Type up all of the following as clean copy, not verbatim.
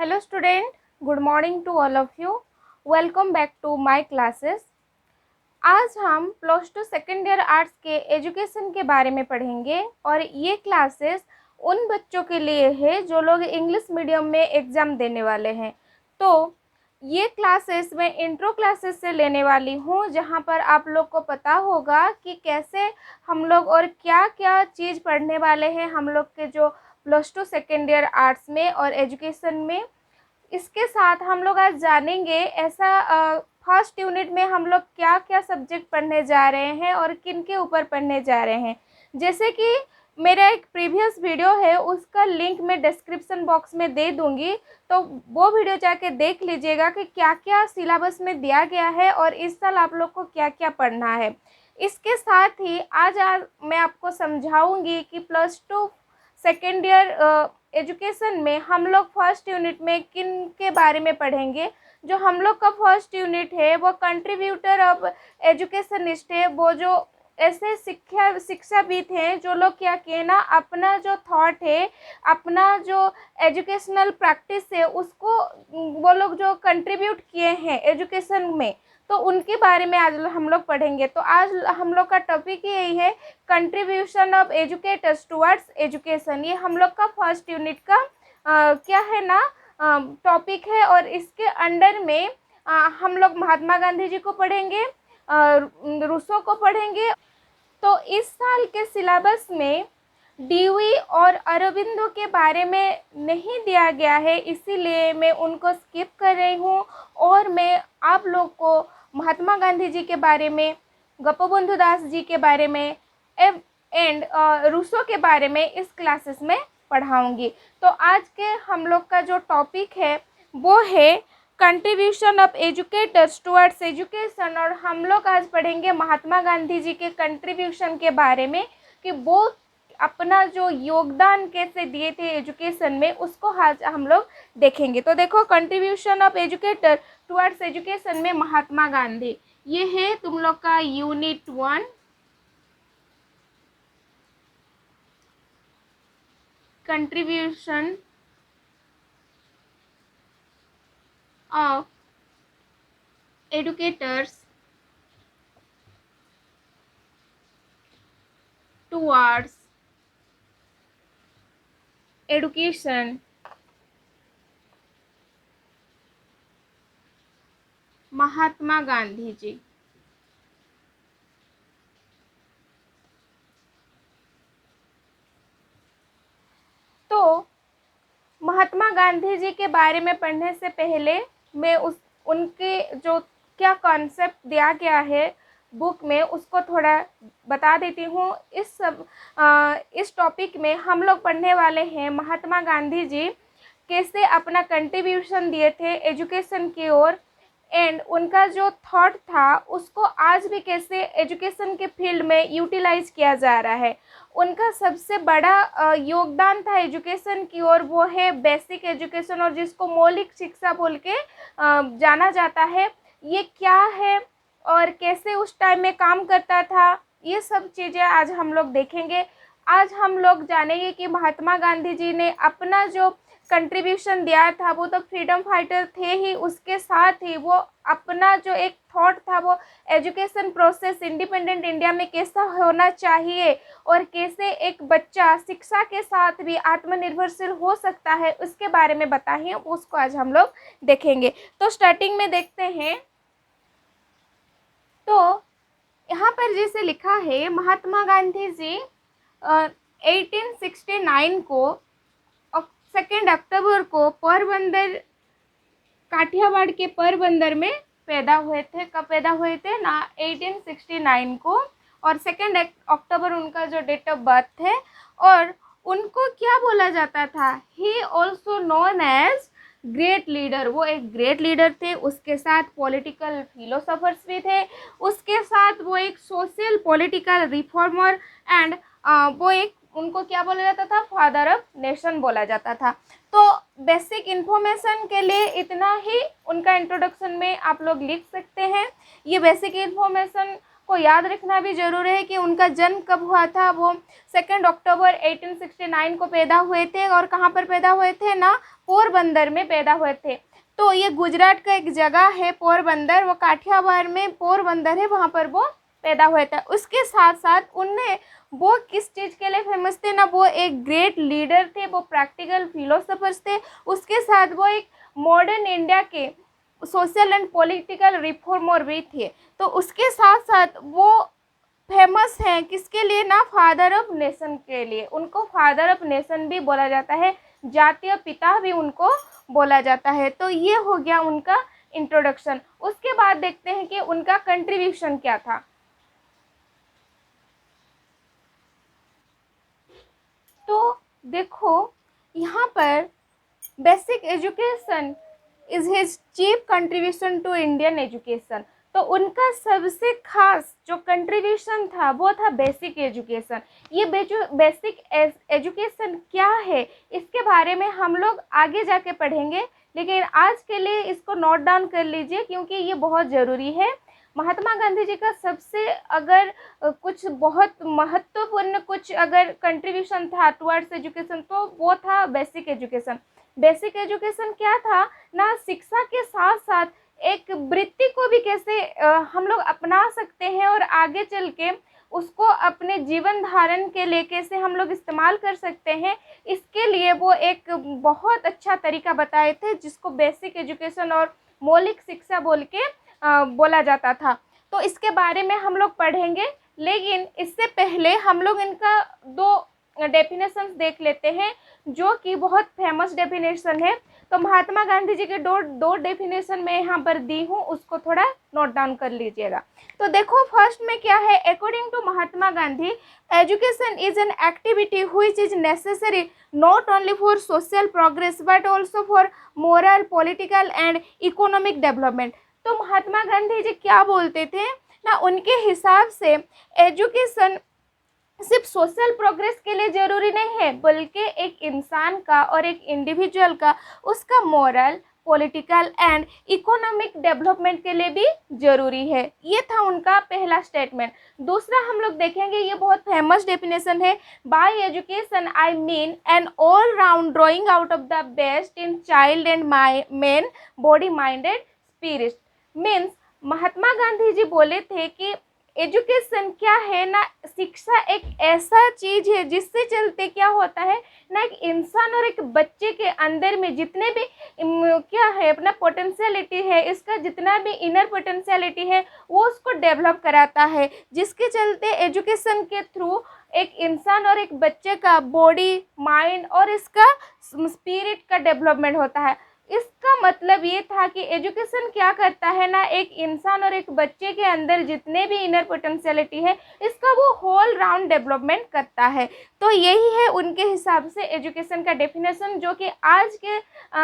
Hello student, good morning to all of you. Welcome back to my classes. आज हम plus two second year arts के education के बारे में पढ़ेंगे और ये क्लासेस उन बच्चों के लिए है जो लोग इंग्लिश मीडियम में एग्ज़ाम देने वाले हैं। तो ये क्लासेस मैं इंट्रो क्लासेस से लेने वाली हूँ, जहाँ पर आप लोग को पता होगा कि कैसे हम लोग और क्या क्या चीज़ पढ़ने वाले हैं हम लोग के जो plus two second year arts में और एजुकेशन में। इसके साथ हम लोग आज जानेंगे ऐसा फर्स्ट यूनिट में हम लोग क्या क्या सब्जेक्ट पढ़ने जा रहे हैं और किन के ऊपर पढ़ने जा रहे हैं। जैसे कि मेरा एक प्रीवियस वीडियो है, उसका लिंक मैं डिस्क्रिप्शन बॉक्स में दे दूंगी, तो वो वीडियो जाके देख लीजिएगा कि क्या क्या सिलेबस में दिया गया है और इस साल आप लोग को क्या क्या पढ़ना है। इसके साथ ही आज मैं आपको समझाऊंगी कि plus two second year education में हम लोग फर्स्ट यूनिट में किन के बारे में पढ़ेंगे। जो हम लोग का फर्स्ट यूनिट है वो कंट्रीब्यूटर ऑफ एजुकेशनिस्ट है। वो जो ऐसे शिक्षाविद हैं जो लोग क्या किए ना, अपना जो थॉट है, अपना जो एजुकेशनल प्रैक्टिस है, उसको वो लोग जो कंट्रीब्यूट किए हैं एजुकेशन में, तो उनके बारे में आज हम लोग पढ़ेंगे। तो आज हम लोग का टॉपिक यही है, contribution of educators towards education. ये हम लोग का फर्स्ट यूनिट का क्या है ना टॉपिक है। और इसके अंडर में हम लोग महात्मा गांधी जी को पढ़ेंगे, रूसो को पढ़ेंगे। तो इस साल के सिलेबस में डीवी और अरबिंदो के बारे में नहीं दिया गया है, इसीलिए मैं उनको स्किप कर रही हूँ और मैं आप लोग को महात्मा गांधी जी के बारे में, गोपबंधु दास जी के बारे में एंड रूसो के बारे में इस क्लासेस में पढ़ाऊँगी। तो आज के हम लोग का जो टॉपिक है वो है contribution of educators towards education. और हम लोग आज पढ़ेंगे महात्मा गांधी जी के कंट्रीब्यूशन के बारे में कि वो अपना जो योगदान कैसे दिए थे एजुकेशन में, उसको आज हम लोग देखेंगे। तो देखो, contribution of educator towards education में महात्मा गांधी, ये है तुम लोग का unit 1। Contribution of educators towards education, Mahatma Gandhi ji. तो महात्मा गांधी जी के बारे में पढ़ने से पहले मैं उनके जो क्या कॉन्सेप्ट दिया गया है बुक में, उसको थोड़ा बता देती हूँ। इस टॉपिक में हम लोग पढ़ने वाले हैं महात्मा गांधी जी कैसे अपना कंट्रीब्यूशन दिए थे एजुकेशन की ओर, एंड उनका जो थॉट था उसको आज भी कैसे एजुकेशन के फील्ड में यूटिलाइज किया जा रहा है। उनका सबसे बड़ा योगदान था एजुकेशन की ओर, वो है बेसिक एजुकेशन, और जिसको मौलिक शिक्षा बोल के जाना जाता है। ये क्या है और कैसे उस टाइम में काम करता था, ये सब चीज़ें आज हम लोग देखेंगे। आज हम लोग जानेंगे कि महात्मा गांधी जी ने अपना जो कंट्रीब्यूशन दिया था वो तो फ्रीडम फाइटर थे ही, उसके साथ ही वो अपना जो एक थॉट था वो एजुकेशन प्रोसेस इंडिपेंडेंट इंडिया में कैसा होना चाहिए और कैसे एक बच्चा शिक्षा के साथ भी आत्मनिर्भरशील हो सकता है, उसके बारे में बताइए, उसको आज हम लोग देखेंगे। तो स्टार्टिंग में देखते हैं। तो यहाँ पर जैसे लिखा है, महात्मा गांधी जी 1869 को 2 अक्टूबर को पोरबंदर, काठियावाड़ के पोरबंदर में पैदा हुए थे। कब पैदा हुए थे ना, 1869 को, और 2 अक्टूबर उनका जो डेट ऑफ बर्थ है। और उनको क्या बोला जाता था, he also known as great leader. वो एक ग्रेट लीडर थे, उसके साथ पॉलिटिकल फिलोसोफर्स भी थे, उसके साथ वो एक सोशल पॉलिटिकल रिफॉर्मर एंड वो एक, उनको क्या बोला जाता था, फादर ऑफ नेशन बोला जाता था। तो बेसिक इन्फॉर्मेशन के लिए इतना ही उनका इंट्रोडक्शन में आप लोग लिख सकते हैं। ये बेसिक इन्फॉर्मेशन को याद रखना भी ज़रूरी है कि उनका जन्म कब हुआ था। वो 2 अक्टूबर 1869 को पैदा हुए थे और कहाँ पर पैदा हुए थे ना, पोरबंदर में पैदा हुए थे। तो ये गुजरात का एक जगह है पोरबंदर, वो काठियावाड़ में पोरबंदर है, वहाँ पर वो पैदा हुए थे। उसके साथ साथ उनने वो किस चीज़ के लिए फेमस थे ना, वो एक ग्रेट लीडर थे, वो प्रैक्टिकल फिलोसोफर्स थे। उसके साथ वो एक मॉडर्न इंडिया के सोशल एंड पॉलिटिकल रिफॉर्मर भी थे। तो उसके साथ साथ वो फेमस हैं किसके लिए ना, फादर ऑफ नेशन के लिए। उनको फादर ऑफ नेशन भी बोला जाता है, जातीय पिता भी उनको बोला जाता है। तो ये हो गया उनका इंट्रोडक्शन। उसके बाद देखते हैं कि उनका कंट्रीब्यूशन क्या था। तो देखो यहाँ पर basic education is his chief contribution to Indian education. तो उनका सबसे खास जो कंट्रीब्यूशन था वो था बेसिक एजुकेशन। ये बेसिक एजुकेशन क्या है इसके बारे में हम लोग आगे जाके पढ़ेंगे, लेकिन आज के लिए इसको नोट डाउन कर लीजिए क्योंकि ये बहुत ज़रूरी है। महात्मा गांधी जी का सबसे अगर कुछ बहुत महत्वपूर्ण कुछ अगर कंट्रीब्यूशन था टुवर्ड्स एजुकेशन तो वो था बेसिक एजुकेशन। बेसिक एजुकेशन क्या था ना, शिक्षा के साथ साथ एक वृत्ति को भी कैसे हम लोग अपना सकते हैं और आगे चल के उसको अपने जीवन धारण के लिए कैसे हम लोग इस्तेमाल कर सकते हैं, इसके लिए वो एक बहुत अच्छा तरीका बताए थे जिसको बेसिक एजुकेशन और मौलिक शिक्षा बोल के बोला जाता था। तो इसके बारे में हम लोग पढ़ेंगे, लेकिन इससे पहले हम लोग इनका 2 डेफिनेशंस देख लेते हैं जो कि बहुत फेमस डेफिनेशन है। तो महात्मा गांधी जी के दो डेफिनेशन मैं यहाँ पर दी हूँ, उसको थोड़ा नोट डाउन कर लीजिएगा। तो देखो फर्स्ट में क्या है, according to Mahatma Gandhi education is an activity which is necessary not only for social progress but also for moral, political and economic development. तो महात्मा गांधी जी क्या बोलते थे ना, उनके हिसाब से एजुकेशन सिर्फ सोशल प्रोग्रेस के लिए ज़रूरी नहीं है, बल्कि एक इंसान का और एक इंडिविजुअल का उसका moral, political and economic development के लिए भी ज़रूरी है। ये था उनका पहला स्टेटमेंट। दूसरा हम लोग देखेंगे, ये बहुत फेमस डेफिनेशन है, by education I mean an all round drawing out of the best in child and man body minded spirit. Means Mahatma Gandhi ji बोले थे कि एजुकेशन क्या है ना, शिक्षा एक ऐसा चीज़ है जिससे चलते क्या होता है ना, एक इंसान और एक बच्चे के अंदर में जितने भी क्या है अपना पोटेंशियलिटी है, इसका जितना भी इनर पोटेंशियलिटी है वो उसको डेवलप कराता है, जिसके चलते एजुकेशन के थ्रू एक इंसान और एक बच्चे का बॉडी, माइंड और इसका स्पिरिट का डेवलपमेंट होता है। इसका मतलब ये था कि एजुकेशन क्या करता है ना, एक इंसान और एक बच्चे के अंदर जितने भी इनर पोटेंशियलिटी है इसका वो होल राउंड डेवलपमेंट करता है। तो यही है उनके हिसाब से एजुकेशन का डेफिनेशन, जो कि आज के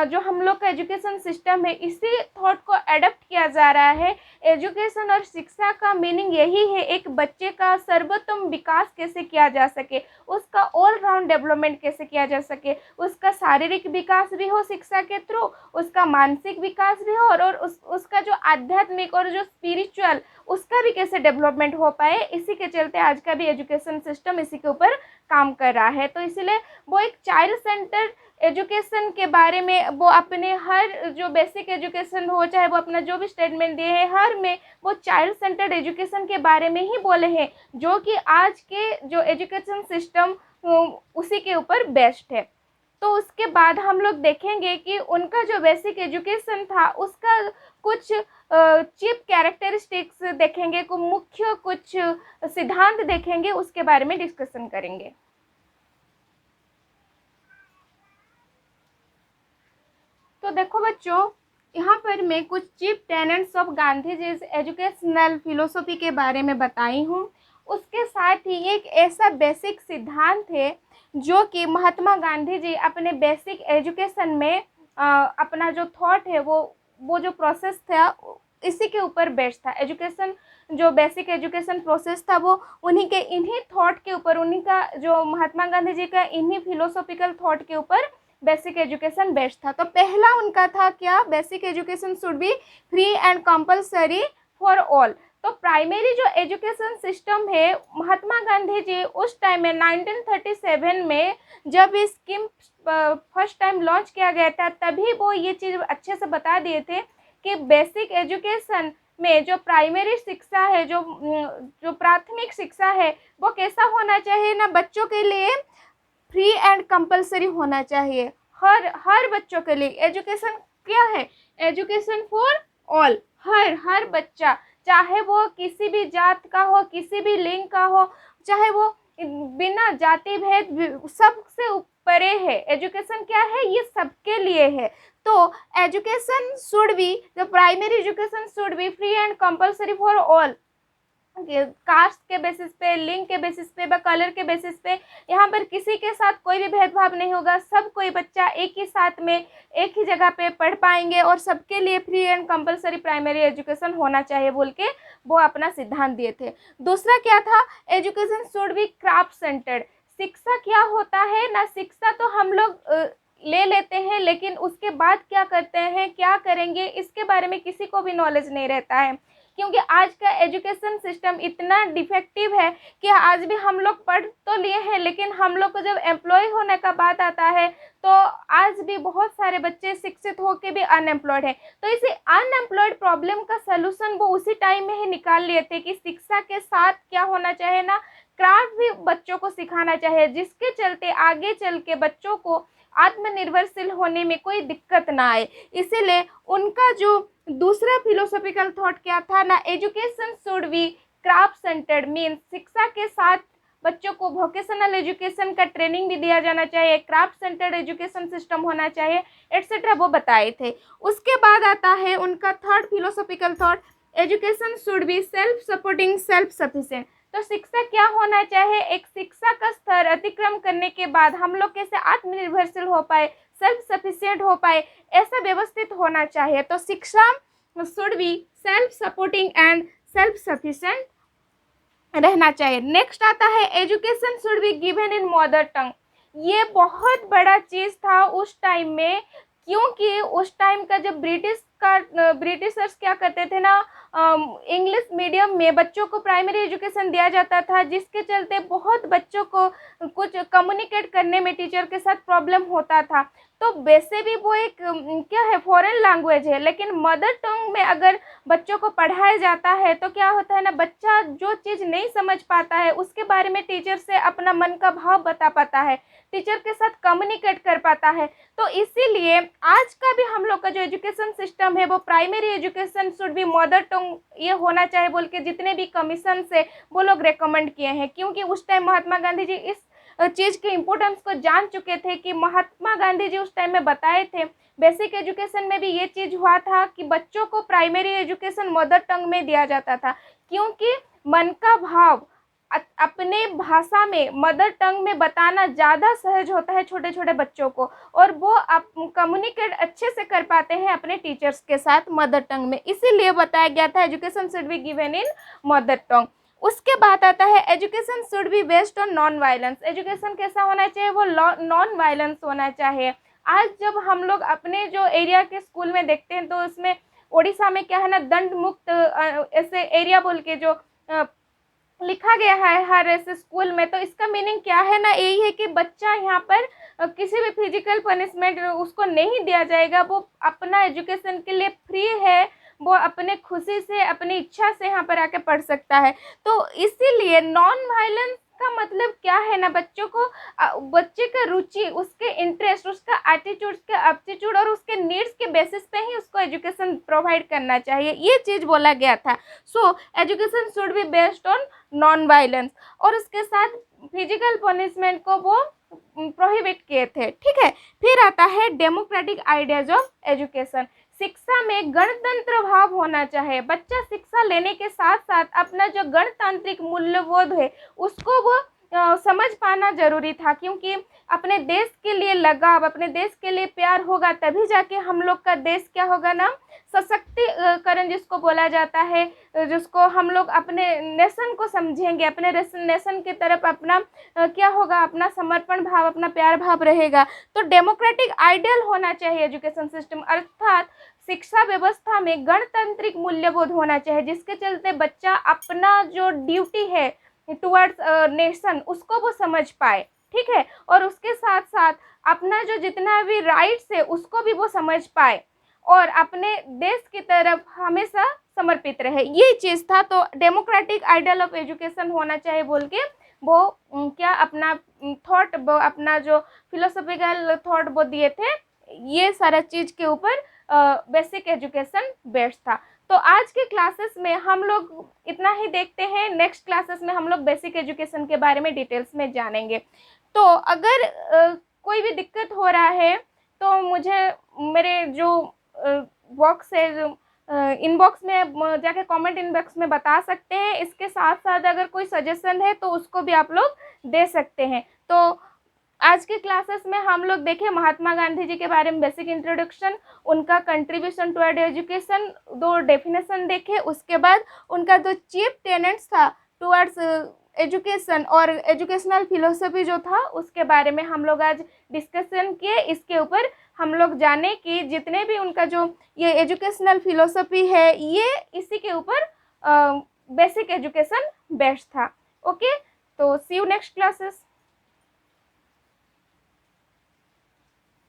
जो हम लोग का एजुकेशन सिस्टम है इसी थॉट को एडप्ट किया जा रहा है। एजुकेशन और शिक्षा का मीनिंग यही है, एक बच्चे का सर्वोत्तम विकास कैसे किया जा सके, उसका ऑल राउंड डेवलपमेंट कैसे किया जा सके, उसका शारीरिक विकास भी हो शिक्षा के थ्रू, उसका मानसिक विकास भी हो और उसका जो आध्यात्मिक और जो स्पिरिचुअल उसका भी कैसे डेवलपमेंट हो पाए। इसी के चलते आज का भी एजुकेशन सिस्टम इसी के ऊपर काम कर रहा है। तो इसलिए वो एक चाइल्ड सेंटर्ड एजुकेशन के बारे में वो अपने हर जो बेसिक एजुकेशन हो, चाहे वो अपना जो भी स्टेटमेंट दिए हैं, हर में वो चाइल्ड सेंटर्ड एजुकेशन के बारे में ही बोले हैं, जो कि आज के जो एजुकेशन सिस्टम उसी के ऊपर बेस्ड है। तो उसके बाद हम लोग देखेंगे कि उनका जो बेसिक एजुकेशन था उसका कुछ चीफ कैरेक्टरिस्टिक्स देखेंगे, कुछ मुख्य कुछ सिद्धांत देखेंगे, उसके बारे में डिस्कशन करेंगे। तो देखो बच्चों, यहाँ पर मैं कुछ chief tenets of Gandhi ji educational philosophy के बारे में बताई हूँ। उसके साथ ही एक ऐसा बेसिक सिद्धांत है जो कि महात्मा गांधी जी अपने बेसिक एजुकेशन में अपना जो थॉट है वो जो प्रोसेस था इसी के ऊपर बेस्ड था। एजुकेशन जो बेसिक एजुकेशन प्रोसेस था वो उन्हीं के इन्हीं थॉट के ऊपर, उन्हीं का जो महात्मा गांधी जी का इन्हीं फिलोसॉफिकल थॉट के ऊपर बेसिक एजुकेशन बेस्ड था। तो पहला उनका था क्या, basic education should be free and compulsory for all. तो प्राइमरी जो एजुकेशन सिस्टम है, महात्मा गांधी जी उस टाइम में 1937 में जब ये स्कीम फर्स्ट टाइम लॉन्च किया गया था, तभी वो ये चीज़ अच्छे से बता दिए थे कि बेसिक एजुकेशन में जो प्राइमरी शिक्षा है, जो प्राथमिक शिक्षा है, वो कैसा होना चाहिए ना, बच्चों के लिए फ्री एंड कंपलसरी होना चाहिए। हर बच्चों के लिए एजुकेशन क्या है, एजुकेशन फॉर ऑल, हर बच्चा, चाहे वो किसी भी जात का हो, किसी भी लिंग का हो, चाहे वो बिना जाति भेद, सबसे ऊपरे है। एजुकेशन क्या है, ये सबके लिए है। तो education should be, the primary education should be free and compulsory for all. Caste के बेसिस पे, लिंग के बेसिस पे, कलर के बेसिस पे, यहाँ पर किसी के साथ कोई भी भेदभाव नहीं होगा। सब कोई बच्चा एक ही साथ में एक ही जगह पे पढ़ पाएंगे और सबके लिए free and compulsory primary education होना चाहिए बोल के वो अपना सिद्धांत दिए थे। दूसरा क्या था, education should B craft centred. शिक्षा क्या होता है ना, शिक्षा तो हम लोग ले लेते हैं, लेकिन उसके बाद क्या करते हैं, क्या करेंगे, इसके बारे में किसी को भी नॉलेज नहीं रहता है। क्योंकि आज का एजुकेशन सिस्टम इतना डिफेक्टिव है कि आज भी हम लोग पढ़ तो लिए हैं, लेकिन हम लोग को जब एम्प्लॉय होने का बात आता है तो आज भी बहुत सारे बच्चे शिक्षित होकर भी अनएम्प्लॉयड हैं। तो इसी अनएम्प्लॉयड प्रॉब्लम का सलूशन वो उसी टाइम में ही निकाल लिए थे कि शिक्षा के साथ क्या होना चाहिए ना, क्राफ्ट भी बच्चों को सिखाना चाहिए, जिसके चलते आगे चल के बच्चों को आत्मनिर्भरशील होने में कोई दिक्कत ना आए। इसीलिए उनका जो दूसरा फिलोसॉफिकल थॉट क्या था ना, education should B craft centred, means शिक्षा के साथ बच्चों को वोकेशनल एजुकेशन का ट्रेनिंग भी दिया जाना चाहिए, क्राफ्ट सेंटर्ड एजुकेशन सिस्टम होना चाहिए, एट्सेट्रा वो बताए थे। उसके बाद आता है उनका third philosophical thought, education should be self supporting, self sufficient. तो शिक्षा क्या होना चाहिए, एक शिक्षा का स्तर अतिक्रम करने के बाद हम लोग कैसे आत्मनिर्भरशील हो पाए, सेल्फ सफिशिएंट हो पाए, ऐसा व्यवस्थित होना चाहिए। तो शिक्षा should be self supporting and self sufficient रहना चाहिए। नेक्स्ट आता है education should be given in mother tongue. ये बहुत बड़ा चीज़ था उस टाइम में, क्योंकि उस टाइम का जब ब्रिटिशर्स क्या करते थे ना, इंग्लिश मीडियम में बच्चों को प्राइमरी एजुकेशन दिया जाता था, जिसके चलते बहुत बच्चों को कुछ कम्युनिकेट करने में टीचर के साथ प्रॉब्लम होता था। तो वैसे भी वो एक क्या है, फॉरेन लैंग्वेज है, लेकिन मदर टंग में अगर बच्चों को पढ़ाया जाता है तो क्या होता है ना, बच्चा जो चीज़ नहीं समझ पाता है उसके बारे में टीचर से अपना मन का भाव बता पाता है, टीचर के साथ कम्युनिकेट कर पाता है। तो इसीलिए आज का भी हम लोग का जो एजुकेशन सिस्टम है वो primary education should B mother tongue ये होना चाहिए बोल के जितने भी कमीशन से वो लोग रेकमेंड किए हैं। क्योंकि उस टाइम महात्मा गांधी जी इस चीज़ के इम्पोर्टेंस को जान चुके थे कि महात्मा गांधी जी उस टाइम में बताए थे, बेसिक एजुकेशन में भी ये चीज़ हुआ था कि बच्चों को प्राइमरी एजुकेशन मदर टंग में दिया जाता था, क्योंकि मन का भाव अपने भाषा में मदर टंग में बताना ज़्यादा सहज होता है छोटे छोटे बच्चों को, और वो कम्युनिकेट अच्छे से कर पाते हैं अपने टीचर्स के साथ मदर टंग में। इसीलिए बताया गया था education should be given in mother tongue. उसके बाद आता है education should be based on non violence. Education कैसा होना चाहिए, वो नॉन वायलेंस होना चाहिए। आज जब हम लोग अपने जो एरिया के स्कूल में देखते हैं तो उसमें उड़ीसा में क्या है ना, दंड मुक्त ऐसे एरिया बोल के जो लिखा गया है हर ऐसे स्कूल में, तो इसका मीनिंग क्या है ना, यही है कि बच्चा यहाँ पर किसी भी फिजिकल पनिशमेंट उसको नहीं दिया जाएगा, वो अपना एजुकेशन के लिए फ्री है, वो अपने खुशी से अपनी इच्छा से यहाँ पर आके पढ़ सकता है। तो इसीलिए नॉन वायलेंस का मतलब क्या है ना, बच्चों को बच्चे का रुचि, उसके इंटरेस्ट, उसका एटीट्यूड, उसका एप्टीट्यूड और उसके नीड्स के बेसिस पे ही उसको एजुकेशन प्रोवाइड करना चाहिए, ये चीज़ बोला गया था। So education should be based on non violence, और उसके साथ फिजिकल पनिशमेंट को वो प्रोहिबिट किए थे। ठीक है, फिर आता है डेमोक्रेटिक आइडियाज ऑफ एजुकेशन। शिक्षा में गणतंत्र भाव होना चाहिए। बच्चा शिक्षा लेने के साथ साथ अपना जो गणतांत्रिक मूल्यबोध है उसको वो समझ पाना जरूरी था, क्योंकि अपने देश के लिए लगाव, अपने देश के लिए प्यार होगा तभी जाके हम लोग का देश क्या होगा ना, सशक्तिकरण जिसको बोला जाता है, जिसको हम लोग अपने नेशन को समझेंगे, अपने नेशन की तरफ अपना क्या होगा, अपना समर्पण भाव, अपना प्यार भाव रहेगा। तो डेमोक्रेटिक आइडियल होना चाहिए एजुकेशन सिस्टम, अर्थात शिक्षा व्यवस्था में गणतांत्रिक मूल्यबोध होना चाहिए, जिसके चलते बच्चा अपना जो ड्यूटी है टुवर्ड्स नेशन उसको वो समझ पाए, ठीक है, और उसके साथ साथ अपना जो जितना भी राइट्स है उसको भी वो समझ पाए और अपने देश की तरफ हमेशा समर्पित रहे। ये चीज़ था। तो डेमोक्रेटिक आइडियल ऑफ एजुकेशन होना चाहिए बोल के वो क्या अपना थॉट, अपना जो फिलोसॉफिकल थॉट वो दिए थे, ये सारा चीज़ के ऊपर बेसिक एजुकेशन बेस्ड था। तो आज के क्लासेस में हम लोग इतना ही देखते हैं, नेक्स्ट क्लासेस में हम लोग बेसिक एजुकेशन के बारे में डिटेल्स में जानेंगे। तो अगर कोई भी दिक्कत हो रहा है तो मुझे मेरे जो बॉक्स है, जो इनबॉक्स में जाके कमेंट इनबॉक्स में बता सकते हैं। इसके साथ साथ अगर कोई सजेशन है तो उसको भी आप लोग दे सकते हैं। तो आज के क्लासेस में हम लोग देखें महात्मा गांधी जी के बारे में बेसिक इंट्रोडक्शन, उनका कंट्रीब्यूशन टुवर्ड एजुकेशन, 2 डेफिनेशन देखे, उसके बाद उनका जो चीफ टेनेंट्स था टुवर्ड्स एजुकेशन और एजुकेशनल फिलोसफी जो था उसके बारे में हम लोग आज डिस्कशन किए। इसके ऊपर हम लोग जाने कि जितने भी उनका जो ये एजुकेशनल फिलोसफी है ये इसी के ऊपर बेसिक एजुकेशन बेस्ड था। ओके, तो सी यू नेक्स्ट क्लासेस।